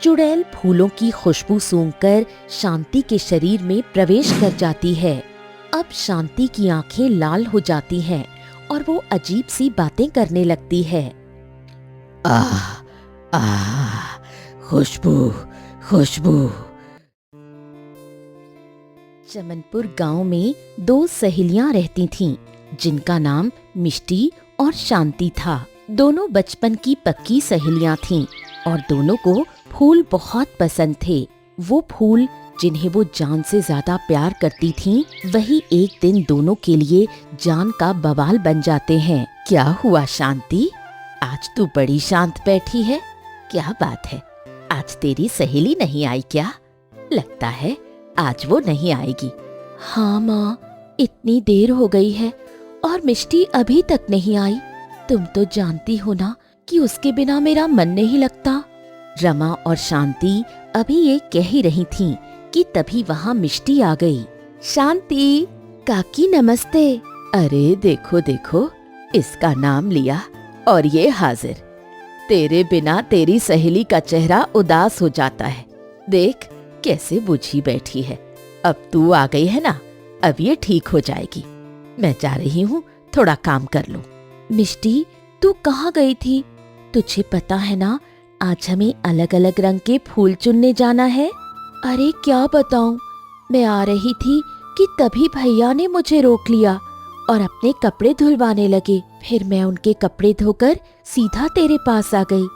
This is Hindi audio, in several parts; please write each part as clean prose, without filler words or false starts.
चुड़ैल फूलों की खुशबू सूंघकर शांति के शरीर में प्रवेश कर जाती है। अब शांति की आंखें लाल हो जाती हैं और वो अजीब सी बातें करने लगती है। आह आह, खुशबू खुशबू। चमनपुर गांव में 2 सहेलियां रहती थीं, जिनका नाम मिष्टी और शांति था। दोनों बचपन की पक्की सहेलियां थीं और दोनों को फूल बहुत पसंद थे। वो फूल जिन्हें वो जान से ज्यादा प्यार करती थीं, वही एक दिन दोनों के लिए जान का बवाल बन जाते हैं। क्या हुआ शांति, आज तू बड़ी शांत बैठी है, क्या बात है? आज तेरी सहेली नहीं आई क्या? लगता है आज वो नहीं आएगी। हाँ माँ, इतनी देर हो गई है और मिष्टी अभी तक नहीं आई। तुम तो जानती हो ना कि उसके बिना मेरा मन नहीं लगता। रमा और शांति अभी ये कह ही रही थीं कि तभी वहाँ मिष्टी आ गई। शांति काकी नमस्ते। अरे देखो देखो, इसका नाम लिया और ये हाजिर। तेरे बिना तेरी सहेली का चेहरा उदास हो जाता है। देख कैसे बुझी बैठी है। अब तू आ गई है ना, अब ये ठीक हो जाएगी। मैं जा रही हूँ, थोड़ा काम कर लूं। मिष्टी, तू कहाँ गई थी? तुझे पता है ना, आज हमें अलग अलग रंग के फूल चुनने जाना है। अरे क्या बताऊं, मैं आ रही थी कि तभी भैया ने मुझे रोक लिया और अपने कपड़े धुलवाने लगे। फिर मैं उनके कपड़े धोकर सीधा तेरे पास आ गई।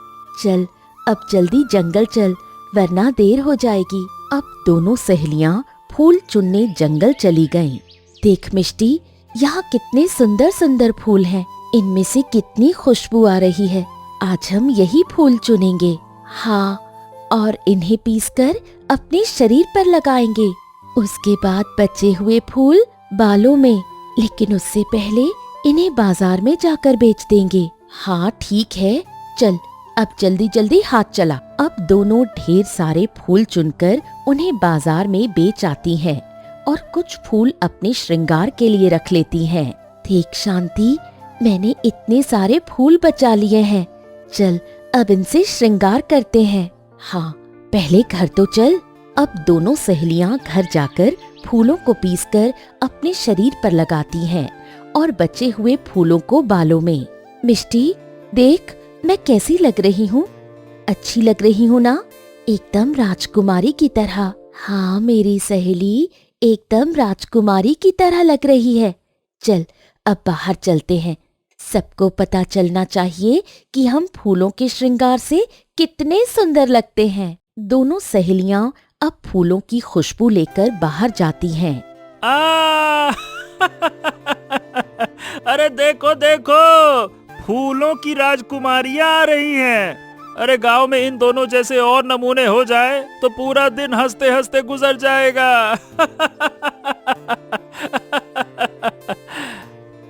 चल अब जल्दी जंगल चल, वरना देर हो जाएगी। अब दोनों सहेलियां फूल चुनने जंगल चली गईं। देख मिष्टी, यहाँ कितने सुंदर सुंदर फूल हैं। इनमें से कितनी खुशबू आ रही है। आज हम यही फूल चुनेंगे। हाँ, और इन्हें पीसकर अपने शरीर पर लगाएंगे। उसके बाद बचे हुए फूल बालों में, लेकिन उससे पहले इन्हें बाजार में जाकर बेच देंगे। हाँ ठीक है, चल अब जल्दी जल्दी हाथ चला। अब दोनों ढेर सारे फूल चुनकर उन्हें बाजार में बेच आती हैं और कुछ फूल अपने श्रृंगार के लिए रख लेती हैं। देख शांति, मैंने इतने सारे फूल बचा लिए हैं। चल अब इनसे श्रृंगार करते हैं। हाँ, पहले घर तो चल। अब दोनों सहेलियां घर जाकर फूलों को पीसकर अपने शरीर पर लगाती हैं और बचे हुए फूलों को बालों में। मिष्टी देख, मैं कैसी लग रही हूँ? अच्छी लग रही हूँ ना? एकदम राजकुमारी की तरह। हाँ मेरी सहेली, एकदम राजकुमारी की तरह लग रही है। चल अब बाहर चलते हैं। सबको पता चलना चाहिए कि हम फूलों के श्रृंगार से कितने सुंदर लगते हैं। दोनों सहेलियां अब फूलों की खुशबू लेकर बाहर जाती हैं। अरे देखो देखो, फूलों की राजकुमारियां आ रही हैं। अरे गांव में इन दोनों जैसे और नमूने हो जाए तो पूरा दिन हंसते हंसते गुजर जाएगा।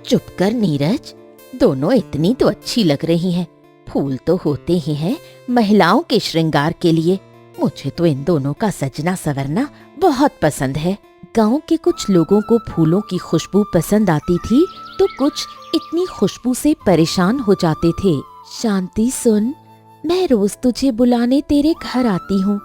चुप कर नीरज, दोनों इतनी तो अच्छी लग रही हैं। फूल तो होते ही हैं महिलाओं के श्रृंगार के लिए। मुझे तो इन दोनों का सजना संवरना बहुत पसंद है। गांव के कुछ लोगों को फूलों की खुशबू पसंद आती थी तो कुछ इतनी खुशबू से परेशान हो जाते थे। शांति सुन, मैं रोज तुझे बुलाने तेरे घर आती हूँ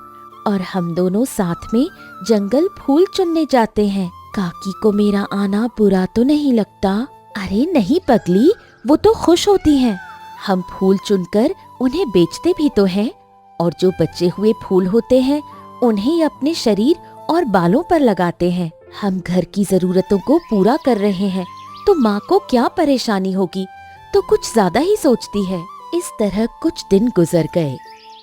और हम दोनों साथ में जंगल फूल चुनने जाते हैं। काकी को मेरा आना बुरा तो नहीं लगता? अरे नहीं पगली, वो तो खुश होती हैं। हम फूल चुनकर उन्हें बेचते भी तो हैं और जो बचे हुए फूल होते हैं उन्हें अपने शरीर और बालों पर लगाते हैं। हम घर की जरूरतों को पूरा कर रहे हैं तो माँ को क्या परेशानी होगी, तो कुछ ज्यादा ही सोचती है। इस तरह कुछ दिन गुजर गए।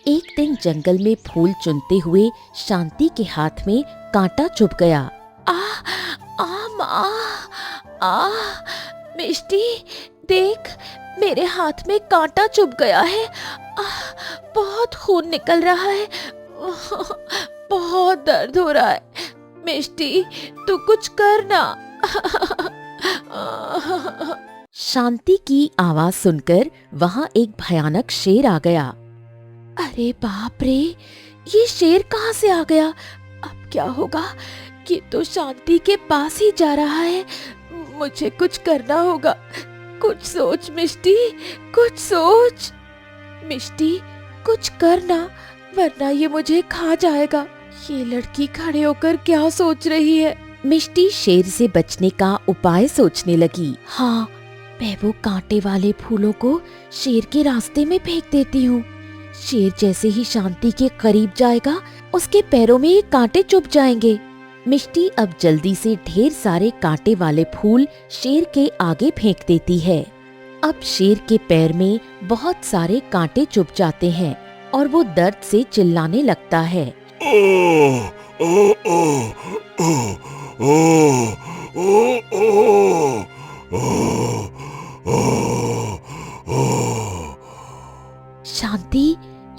एक दिन जंगल में फूल चुनते हुए शांति के हाथ में कांटा चुभ गया। माँ, मिष्टी देख, मेरे हाथ में कांटा चुभ गया है। बहुत खून निकल रहा है। बहुत दर्द हो रहा है। मिष्टी तू कुछ कर ना। शांति की आवाज सुनकर वहाँ एक भयानक शेर आ गया। अरे बाप रे, ये शेर कहाँ से आ गया? अब क्या होगा? ये तो शांति के पास ही जा रहा है। मुझे कुछ करना होगा। कुछ सोच मिष्टी, कुछ सोच। मिष्टी कुछ करना, वरना ये मुझे खा जाएगा। ये लड़की खड़े होकर क्या सोच रही है? मिष्टी शेर से बचने का उपाय सोचने लगी। हाँ, मैं वो कांटे वाले फूलों को शेर के रास्ते में फेंक देती हूँ। शेर जैसे ही शांति के करीब जाएगा, उसके पैरों में ये कांटे चुभ जाएंगे। मिष्टी अब जल्दी से ढेर सारे कांटे वाले फूल शेर के आगे फेंक देती है। अब शेर के पैर में बहुत सारे कांटे चुभ जाते हैं और वो दर्द से चिल्लाने लगता है। शांति,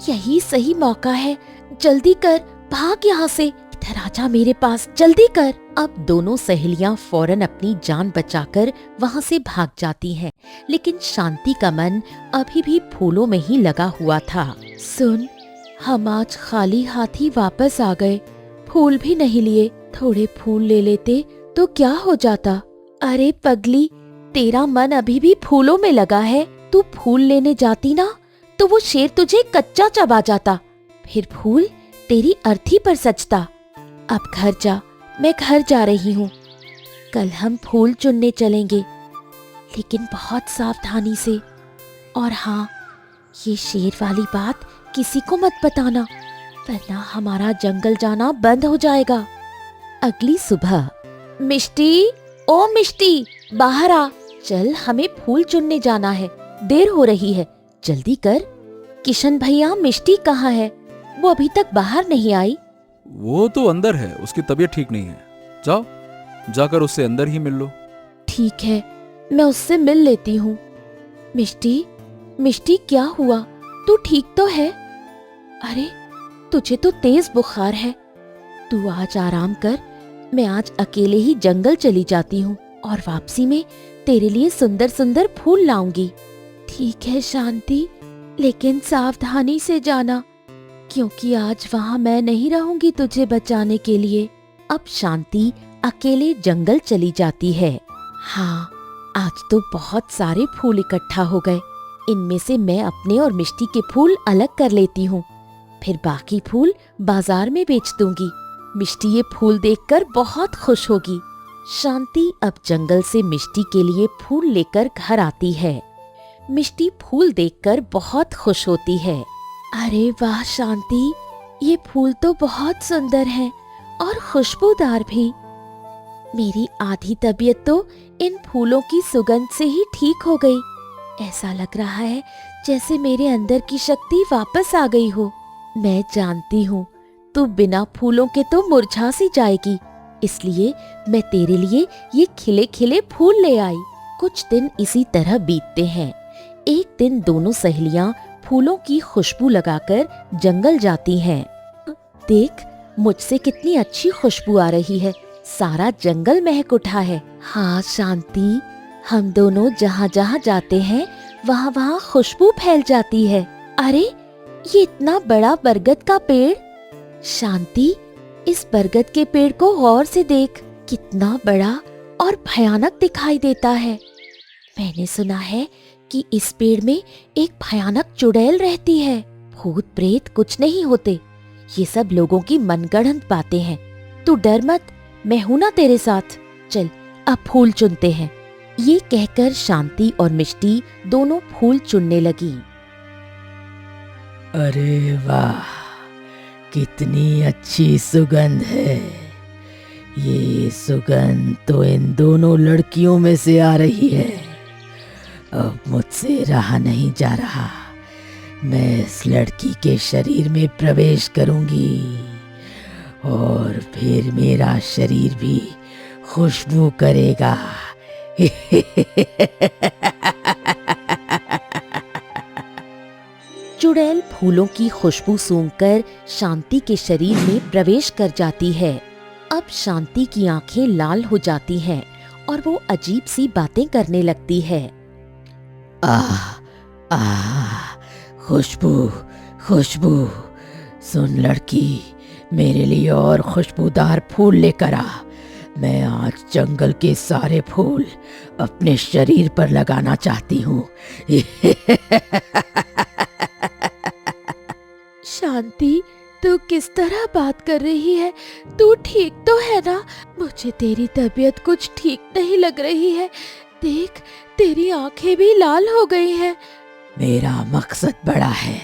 यही सही मौका है, जल्दी कर, भाग यहाँ से। इधर आजा मेरे पास, जल्दी कर। अब दोनों सहेलियां फौरन अपनी जान बचाकर वहाँ से भाग जाती हैं, लेकिन शांति का मन अभी भी फूलों में ही लगा हुआ था। सुन, हम आज खाली हाथ ही वापस आ गए, फूल भी नहीं लिए। थोड़े फूल ले लेते तो क्या हो जाता? अरे पगली, तेरा मन अभी भी फूलों में लगा है। तू फूल लेने जाती ना तो वो शेर तुझे कच्चा चबा जाता, फिर फूल तेरी अर्थी पर सजता। अब घर जा, मैं घर जा रही हूँ। कल हम फूल चुनने चलेंगे, लेकिन बहुत सावधानी से। और हाँ, ये शेर वाली बात किसी को मत बताना, वरना हमारा जंगल जाना बंद हो जाएगा। अगली सुबह, मिष्टी, ओ मिष्टी, बाहर आ, चल हमें फूल चुनने जाना है, देर हो रही है, जल्दी कर। किशन भैया, मिष्टी कहाँ है? वो अभी तक बाहर नहीं आई। वो तो अंदर है, उसकी तबीयत ठीक नहीं है। जाओ, जाकर उससे अंदर ही मिल लो। ठीक है, मैं उससे मिल लेती हूँ। मिष्टी, मिष्टी क्या हुआ? तू ठीक तो है? अरे, तुझे तो तेज बुखार है। तू आज आराम कर, मैं आज अकेले ही जंगल चली जाती हूँ और वापसी में तेरे लिए सुंदर सुंदर फूल लाऊंगी। ठीक है शांति, लेकिन सावधानी से जाना, क्योंकि आज वहाँ मैं नहीं रहूंगी तुझे बचाने के लिए। अब शांति अकेले जंगल चली जाती है। हाँ, आज तो बहुत सारे फूल इकट्ठा हो गए। इनमें से मैं अपने और मिष्टी के फूल अलग कर लेती हूँ, फिर बाकी फूल बाजार में बेच दूंगी। मिष्टी ये फूल देखकर बहुत खुश होगी। शांति अब जंगल से मिष्टी के लिए फूल लेकर घर आती है। मिष्टी फूल देखकर बहुत खुश होती है। अरे वाह शांति, ये फूल तो बहुत सुंदर हैं और खुशबूदार भी। मेरी आधी तबीयत तो इन फूलों की सुगंध से ही ठीक हो गई। ऐसा लग रहा है जैसे मेरे अंदर की शक्ति वापस आ गई हो। मैं जानती हूँ तू बिना फूलों के तो मुरझा सी जाएगी, इसलिए मैं तेरे लिए ये खिले खिले फूल ले आई। कुछ दिन इसी तरह बीतते हैं। एक दिन दोनों सहेलियां फूलों की खुशबू लगाकर जंगल जाती हैं। देख, मुझसे कितनी अच्छी खुशबू आ रही है, सारा जंगल महक उठा है। हाँ शांति, हम दोनों जहाँ जहाँ जाते हैं वहाँ वहाँ खुशबू फैल जाती है। अरे, ये इतना बड़ा बरगद का पेड़। शांति, इस बरगद के पेड़ को गौर से देख, कितना बड़ा और भयानक दिखाई देता है। मैंने सुना है कि इस पेड़ में एक भयानक चुड़ैल रहती है। भूत प्रेत कुछ नहीं होते, ये सब लोगों की मनगढ़ंत बातें हैं। तू डर मत, मैं हूं ना तेरे साथ। चल, अब फूल चुनते हैं। ये कहकर शांति और मिष्टी दोनों फूल चुनने लगी। अरे वाह, कितनी अच्छी सुगंध है। ये सुगंध तो इन दोनों लड़कियों में से आ रही है। अब मुझसे रहा नहीं जा रहा, मैं इस लड़की के शरीर में प्रवेश करूंगी और फिर मेरा शरीर भी खुशबू करेगा। चुड़ैल फूलों की खुशबू सूंघकर शांति के शरीर में प्रवेश कर जाती है। अब शांति की आंखें लाल हो जाती हैं और वो अजीब सी बातें करने लगती है। आह आह, खुशबू खुशबू। सुन लड़की, मेरे लिए और खुशबूदार फूल लेकर आ। मैं आज जंगल के सारे फूल अपने शरीर पर लगाना चाहती हूँ। शांति, तू किस तरह बात कर रही है? तू ठीक तो है ना? मुझे तेरी तबीयत कुछ ठीक नहीं लग रही है। देख, तेरी आंखें भी लाल हो गई हैं। मेरा मकसद बड़ा है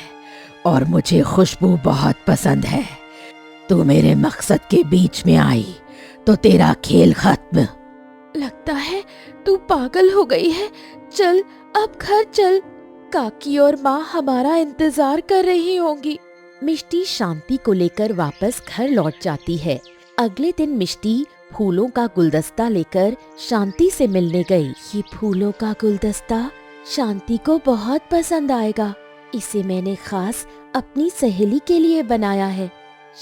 और मुझे खुशबू बहुत पसंद है। तू मेरे मकसद के बीच में आई तो तेरा खेल खत्म। लगता है तू पागल हो गई है। चल, अब घर चल। काकी और माँ हमारा इंतजार कर रही होंगी। मिष्टी शांति को लेकर वापस घर लौट जाती है। अगले दिन मिष्टी फूलों का गुलदस्ता लेकर शांति से मिलने गई। ये फूलों का गुलदस्ता शांति को बहुत पसंद आएगा। इसे मैंने खास अपनी सहेली के लिए बनाया है।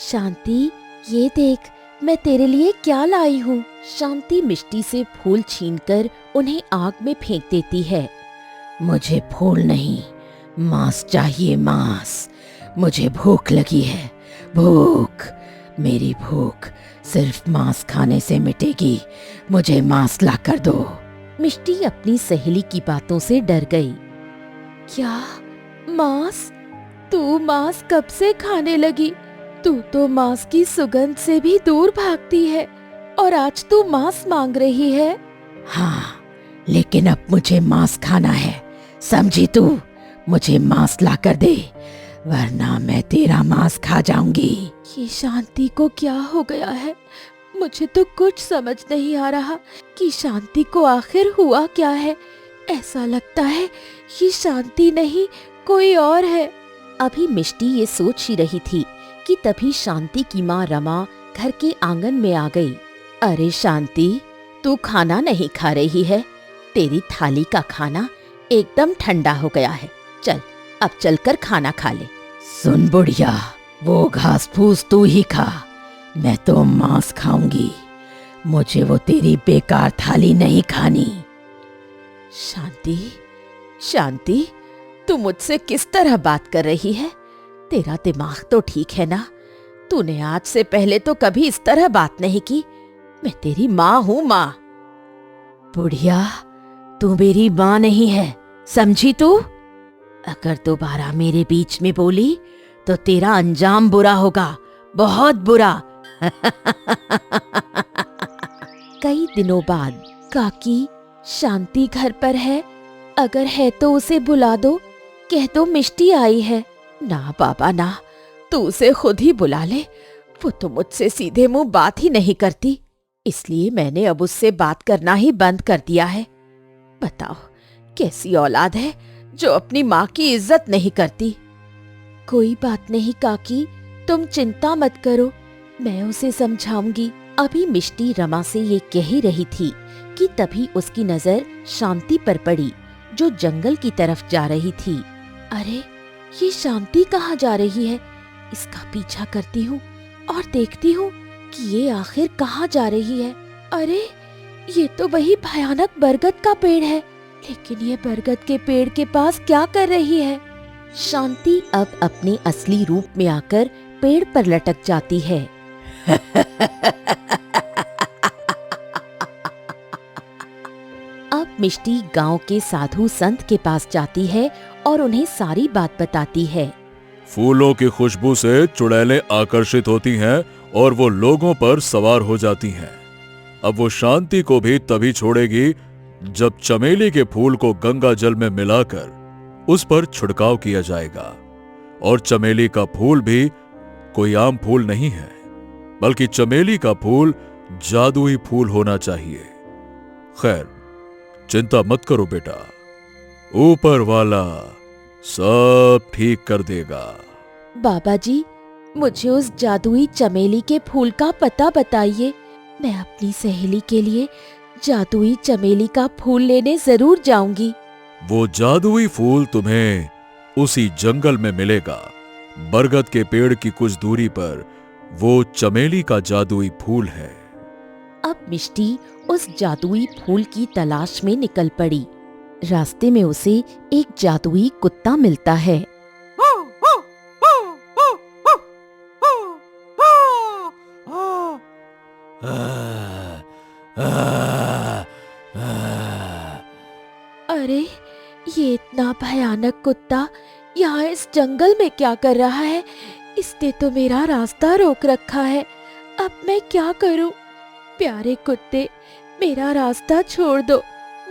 शांति, ये देख, मैं तेरे लिए क्या लाई हूँ। शांति मिष्टी से फूल छीनकर उन्हें आग में फेंक देती है। मुझे फूल नहीं, मांस चाहिए, मांस। मुझे भूख लगी है, भूख। मेरी भूख सिर्फ मांस खाने से मिटेगी। मुझे मांस ला कर दो। मिष्टी अपनी सहेली की बातों से डर गई। क्या मांस? तू मांस कब से खाने लगी? तू तो मांस की सुगंध से भी दूर भागती है और आज तू मांस मांग रही है। हाँ, लेकिन अब मुझे मांस खाना है, समझी तू? मुझे मांस ला कर दे, वरना मैं तेरा मांस खा जाऊंगी। ये शांति को क्या हो गया है? मुझे तो कुछ समझ नहीं आ रहा कि शांति को आखिर हुआ क्या है। ऐसा लगता है ये शांति नहीं, कोई और है। अभी मिष्टी ये सोच ही रही थी कि तभी शांति की माँ रमा घर के आंगन में आ गई। अरे शांति, तू खाना नहीं खा रही है? तेरी थाली का खाना एकदम ठंडा हो गया है। चल, अब चलकर खाना खा ले। सुन बुढ़िया, वो घास फूस तू ही खा, मैं तो मांस खाऊंगी। मुझे वो तेरी बेकार थाली नहीं खानी। शांति, शांति, तू मुझसे किस तरह बात कर रही है? तेरा दिमाग तो ठीक है ना? तूने आज से पहले तो कभी इस तरह बात नहीं की। मैं तेरी माँ हूँ, माँ। बुढ़िया, तू मेरी माँ नहीं है, समझी तू? अगर दोबारा मेरे बीच में बोली तो तेरा अंजाम बुरा होगा, बहुत बुरा। कई दिनों बाद, काकी, शांति घर पर है? अगर है तो उसे बुला दो। कह दो मिष्टी आई है। ना बाबा ना, तू उसे खुद ही बुला ले। वो तो मुझसे सीधे मुंह बात ही नहीं करती, इसलिए मैंने अब उससे बात करना ही बंद कर दिया है। बताओ, कैसी औलाद है जो अपनी माँ की इज्जत नहीं करती। कोई बात नहीं काकी, तुम चिंता मत करो, मैं उसे समझाऊंगी। अभी मिष्टी रमा से ये कह ही रही थी कि तभी उसकी नजर शांति पर पड़ी, जो जंगल की तरफ जा रही थी। अरे, ये शांति कहाँ जा रही है? इसका पीछा करती हूँ और देखती हूँ कि ये आखिर कहाँ जा रही है। अरे, ये तो वही भयानक बरगद का पेड़ है, लेकिन ये बरगद के पेड़ के पास क्या कर रही है? शांति अब अपने असली रूप में आकर पेड़ पर लटक जाती है। अब मिष्टी गांव के साधु संत के पास जाती है और उन्हें सारी बात बताती है। फूलों की खुशबू से चुड़ैलें आकर्षित होती हैं और वो लोगों पर सवार हो जाती हैं। अब वो शांति को भी तभी छोड़ेगी जब चमेली के फूल को गंगा जल में मिलाकर उस पर छिड़काव किया जाएगा। और चमेली का फूल भी कोई आम फूल नहीं है, बल्कि चमेली का फूल जादुई फूल होना चाहिए। खैर, चिंता मत करो बेटा, ऊपर वाला सब ठीक कर देगा। बाबा जी, मुझे उस जादुई चमेली के फूल का पता बताइए। मैं अपनी सहेली के लिए जादुई चमेली का फूल लेने जरूर जाऊंगी। वो जादुई फूल तुम्हें उसी जंगल में मिलेगा। बरगद के पेड़ की कुछ दूरी पर वो चमेली का जादुई फूल है। अब मिष्टी उस जादुई फूल की तलाश में निकल पड़ी। रास्ते में उसे एक जादुई कुत्ता मिलता है। अरे, ये इतना भयानक कुत्ता यहाँ इस जंगल में क्या कर रहा है? इसने तो मेरा रास्ता रोक रखा है। अब मैं क्या करूं? प्यारे कुत्ते, मेरा रास्ता छोड़ दो,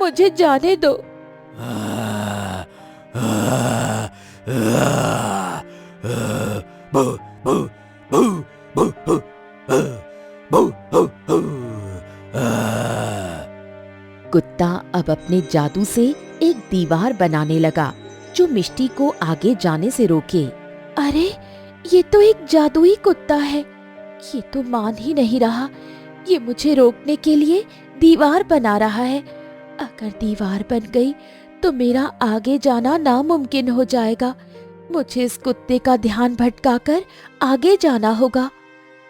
मुझे जाने दो। कुत्ता अब अपने जादू से एक दीवार बनाने लगा जो मिष्टी को आगे जाने से रोके। अरे, ये तो एक जादुई कुत्ता है। ये तो मान ही नहीं रहा। ये मुझे रोकने के लिए दीवार बना रहा है। अगर दीवार बन गई तो मेरा आगे जाना नामुमकिन हो जाएगा। मुझे इस कुत्ते का ध्यान भटकाकर आगे जाना होगा।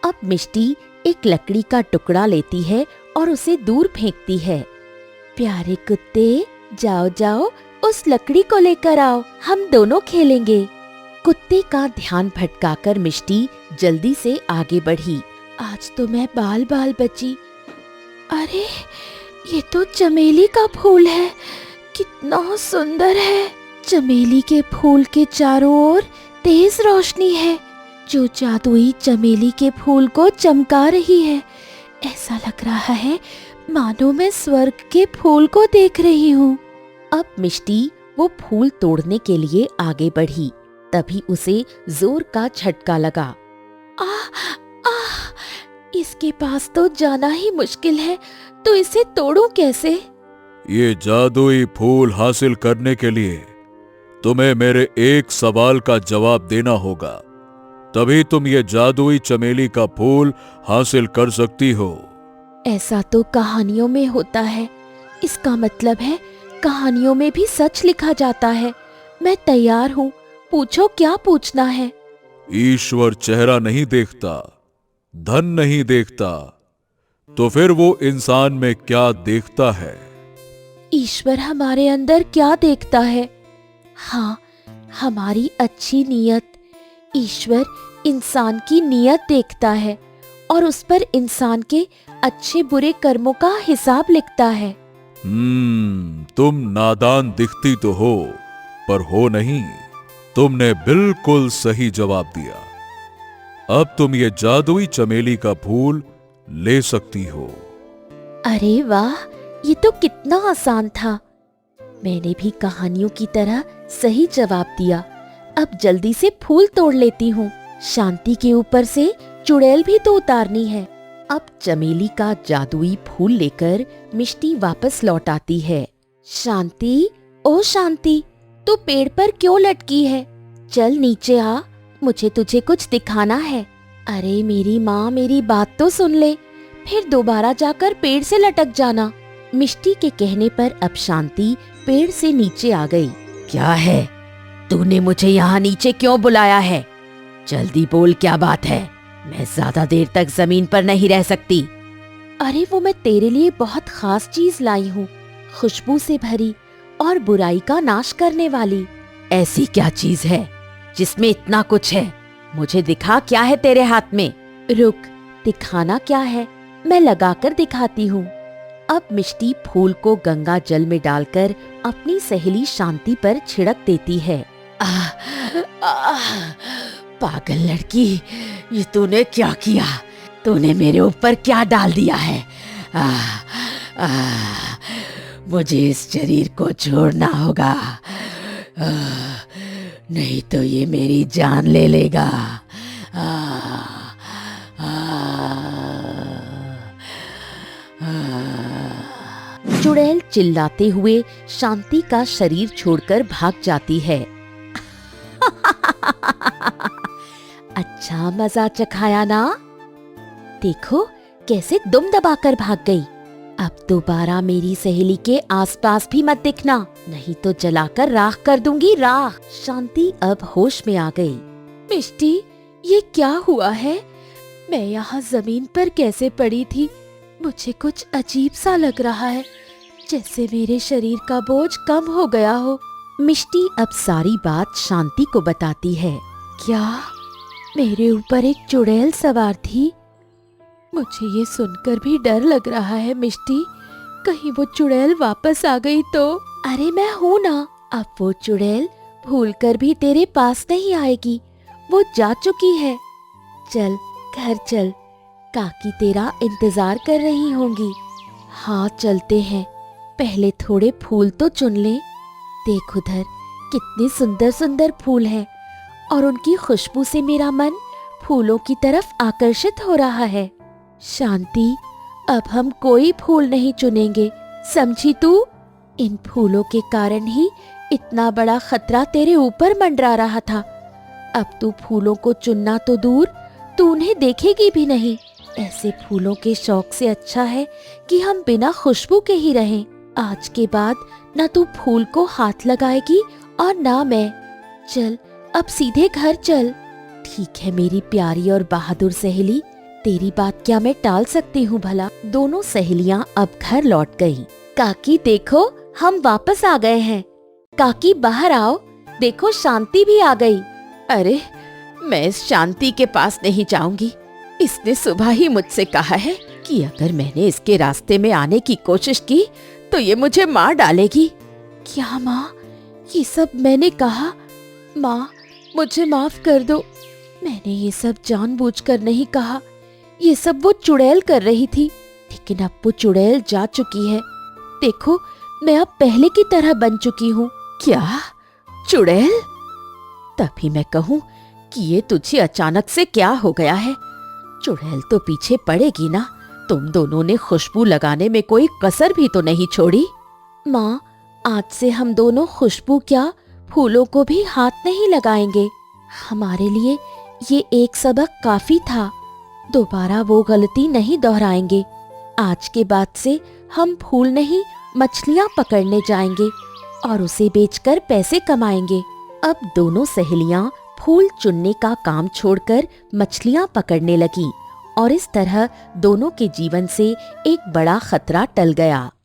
अब मिष्टी एक लकड़ी का टुकड़ा लेती है और उसे दूर फेंकती है। प्यारे कुत्ते, जाओ जाओ, उस लकड़ी को लेकर आओ, हम दोनों खेलेंगे। कुत्ते का ध्यान भटकाकर मिष्टी जल्दी से आगे बढ़ी। आज तो मैं बाल बाल बची। अरे, ये तो चमेली का फूल है। कितना सुंदर है। चमेली के फूल के चारों ओर तेज रोशनी है जो जादुई चमेली के फूल को चमका रही है। ऐसा लग रहा है मानो मैं स्वर्ग के फूल को देख रही हूँ। अब मिष्टी वो फूल तोड़ने के लिए आगे बढ़ी। तभी उसे जोर का झटका लगा। इसके पास तो जाना ही मुश्किल है, तो इसे तोड़ूं कैसे? ये जादुई फूल हासिल करने के लिए तुम्हें मेरे एक सवाल का जवाब देना होगा, तभी तुम ये जादुई चमेली का फूल हासिल कर सकती हो। ऐसा तो कहानियों में होता है। इसका मतलब है कहानियों में भी सच लिखा जाता है। मैं तैयार हूँ, पूछो क्या पूछना है। ईश्वर चेहरा नहीं देखता, धन नहीं देखता, तो फिर वो इंसान में क्या देखता है? ईश्वर हमारे अंदर क्या देखता है? हाँ, हमारी अच्छी नीयत। ईश्वर इंसान की नीयत देखता है और उस पर इंसान के अच्छे बुरे कर्मों का हिसाब लिखता है। तुम नादान दिखती तो हो, पर हो नहीं। तुमने बिल्कुल सही जवाब दिया। अब तुम ये जादुई चमेली का फूल ले सकती हो। अरे वाह, ये तो कितना आसान था। मैंने भी कहानियों की तरह सही जवाब दिया। अब जल्दी से फूल तोड़ लेती हूँ। शांति के ऊपर से चुड़ैल भी तो उतारनी है। अब चमेली का जादुई फूल लेकर मिष्टी वापस लौट आती है। शांति, ओ शांति, तू पेड़ पर क्यों लटकी है? चल नीचे आ, मुझे तुझे कुछ दिखाना है। अरे मेरी माँ, मेरी बात तो सुन ले, फिर दोबारा जाकर पेड़ से लटक जाना। मिष्टी के कहने पर अब शांति पेड़ से नीचे आ गई। क्या है? तूने मुझे यहाँ नीचे क्यों बुलाया है? जल्दी बोल, क्या बात है? मैं ज्यादा देर तक जमीन पर नहीं रह सकती। अरे वो मैं तेरे लिए बहुत खास चीज लाई हूँ, खुशबू से भरी और बुराई का नाश करने वाली। ऐसी क्या चीज है जिसमें इतना कुछ है? मुझे दिखा, क्या है तेरे हाथ में? रुक, दिखाना क्या है, मैं लगाकर दिखाती हूँ। अब मिष्टी फूल को गंगा जल में डालकर अपनी सहेली शांति पर छिड़क देती है। पागल लड़की, ये तूने क्या किया? तूने मेरे ऊपर क्या डाल दिया है? मुझे इस शरीर को छोड़ना होगा, नहीं तो ये मेरी जान ले लेगा। चुड़ैल चिल्लाते हुए शांति का शरीर छोड़कर भाग जाती है। अच्छा मजा चखाया ना? देखो कैसे दुम दबाकर भाग गई। अब दोबारा मेरी सहेली के आसपास भी मत दिखना, नहीं तो जलाकर राख कर दूंगी, राख। शांति अब होश में आ गई। मिष्टी, ये क्या हुआ है? मैं यहाँ जमीन पर कैसे पड़ी थी? मुझे कुछ अजीब सा लग रहा है, जैसे मेरे शरीर का बोझ कम हो गया हो। मिष्टी अब सारी बात शांति को बताती है। क्या मेरे ऊपर एक चुड़ैल सवार थी? मुझे ये सुनकर भी डर लग रहा है मिष्टी, कहीं वो चुड़ैल वापस आ गई तो? अरे मैं हूँ ना, अब वो चुड़ैल भूलकर भी तेरे पास नहीं आएगी वो जा चुकी है। चल घर चल, काकी तेरा इंतजार कर रही होंगी। हाँ चलते हैं, पहले थोड़े फूल तो चुन ले। देख उधर कितने सुंदर सुंदर फूल हैं और उनकी खुशबू से मेरा मन फूलों की तरफ आकर्षित हो रहा है। शांति, अब हम कोई फूल नहीं चुनेंगे, समझी तू? इन फूलों के कारण ही इतना बड़ा खतरा तेरे ऊपर मंडरा रहा था। अब तू फूलों को चुनना तो दूर, तू उन्हें देखेगी भी नहीं। ऐसे फूलों के शौक से अच्छा है कि हम बिना खुशबू के ही रहें। आज के बाद न तू फूल को हाथ लगाएगी और ना मैं। चल अब सीधे घर चल। ठीक है मेरी प्यारी और बहादुर सहेली, तेरी बात क्या मैं टाल सकती हूँ भला। दोनों सहेलियाँ अब घर लौट गईं। काकी देखो, हम वापस आ गए हैं। काकी बाहर आओ, देखो शांति भी आ गई। अरे मैं इस शांति के पास नहीं जाऊंगी। इसने सुबह ही मुझसे कहा है कि अगर मैंने इसके रास्ते में आने की कोशिश की तो ये मुझे मार डालेगी। क्या माँ, ये सब मैंने कहा? माँ मुझे माफ कर दो, मैंने ये सब जानबूझकर नहीं कहा। ये सब वो चुड़ैल कर रही थी, लेकिन अब वो चुड़ैल जा चुकी है। देखो मैं अब पहले की तरह बन चुकी हूँ। क्या चुड़ैल? तभी मैं कहूँ कि ये तुझे अचानक से क्या हो गया है। चुड़ैल तो पीछे पड़ेगी ना। तुम दोनों ने खुशबू लगाने में कोई कसर भी तो नहीं छोड़ी। माँ आज से हम दोनों खुशबू क्या, फूलों को भी हाथ नहीं लगाएंगे। हमारे लिए ये एक सबक काफी था, दोबारा वो गलती नहीं दोहराएंगे। आज के बाद से हम फूल नहीं मछलियाँ पकड़ने जाएंगे और उसे बेचकर पैसे कमाएंगे। अब दोनों सहेलियाँ फूल चुनने का काम छोड़कर मछलियाँ पकड़ने लगीं और इस तरह दोनों के जीवन से एक बड़ा खतरा टल गया।